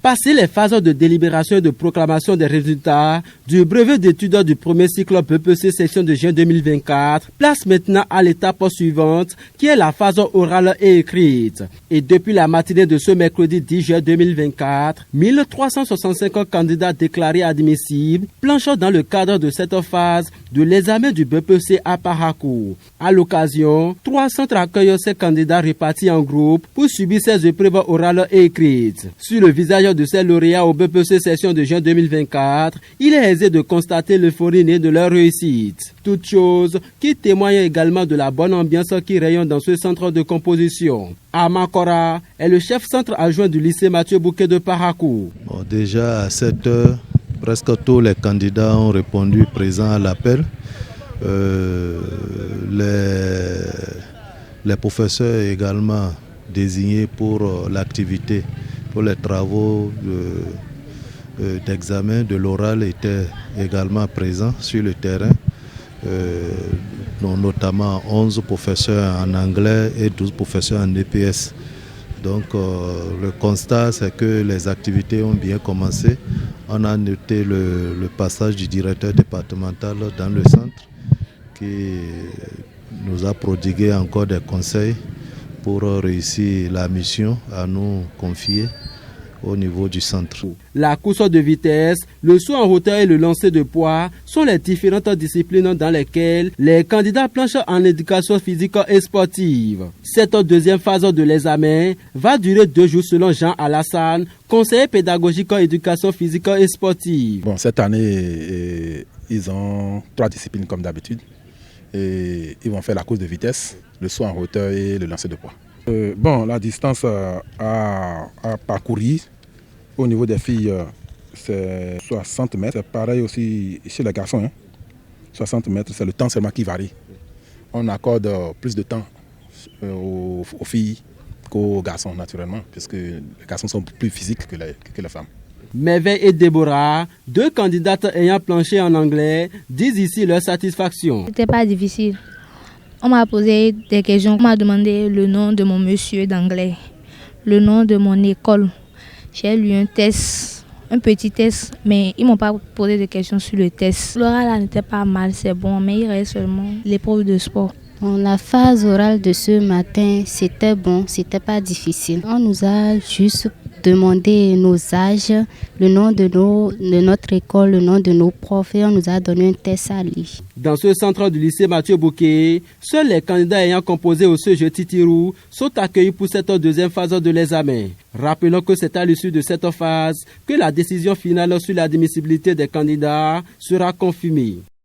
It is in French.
Passé les phases de délibération et de proclamation des résultats du brevet d'études du premier cycle BEPC section de juin 2024, place maintenant à l'étape suivante qui est la phase orale et écrite. Et depuis la matinée de ce mercredi 10 juin 2024, 1365 candidats déclarés admissibles planchent dans le cadre de cette phase de l'examen du BEPC à Parakou. À l'occasion, 3 centres accueillent ces candidats répartis en groupes pour subir ces épreuves orales et écrites. Sur le visage de ces lauréats au BEPC session de juin 2024, il est aisé de constater l'euphorie née de leur réussite. Toute chose qui témoigne également de la bonne ambiance qui rayonne dans ce centre de composition. Amakora est le chef centre adjoint du lycée Mathieu Bouquet de Parakou. Déjà à cette heure, presque tous les candidats ont répondu présents à l'appel. Les professeurs également désignés pour l'activité, pour les travaux d'examen de l'oral étaient également présents sur le terrain, notamment 11 professeurs en anglais et 12 professeurs en EPS. Donc le constat, c'est que les activités ont bien commencé. On a noté le passage du directeur départemental dans le centre qui nous a prodigué encore des conseils pour réussir la mission à nous confier au niveau du centre. La course de vitesse, le saut en hauteur et le lancer de poids sont les différentes disciplines dans lesquelles les candidats planchent en éducation physique et sportive. Cette deuxième phase de l'examen va durer 2 jours selon Jean Alassane, conseiller pédagogique en éducation physique et sportive. Cette année, ils ont 3 disciplines comme d'habitude. Et ils vont faire la course de vitesse, le saut en hauteur et le lancer de poids. La distance à parcourir au niveau des filles, c'est 60 mètres. C'est pareil aussi chez les garçons. 60 mètres, c'est le temps seulement qui varie. On accorde plus de temps aux filles qu'aux garçons, naturellement, puisque les garçons sont plus physiques que les femmes. Merveille et Déborah, 2 candidates ayant planché en anglais, disent ici leur satisfaction. C'était pas difficile. On m'a posé des questions. On m'a demandé le nom de mon monsieur d'anglais, le nom de mon école. J'ai lu un test, un petit test, mais ils ne m'ont pas posé de questions sur le test. L'oral n'était pas mal, c'est bon, mais il reste seulement l'épreuve de sport. La phase orale de ce matin, c'était bon, c'était pas difficile. On nous a juste demandé nos âges, le nom de notre école, le nom de nos profs et on nous a donné un test à lire. Dans ce centre du lycée Mathieu Bouquet, seuls les candidats ayant composé au CEJ Titirou sont accueillis pour cette deuxième phase de l'examen. Rappelons que c'est à l'issue de cette phase que la décision finale sur l'admissibilité des candidats sera confirmée.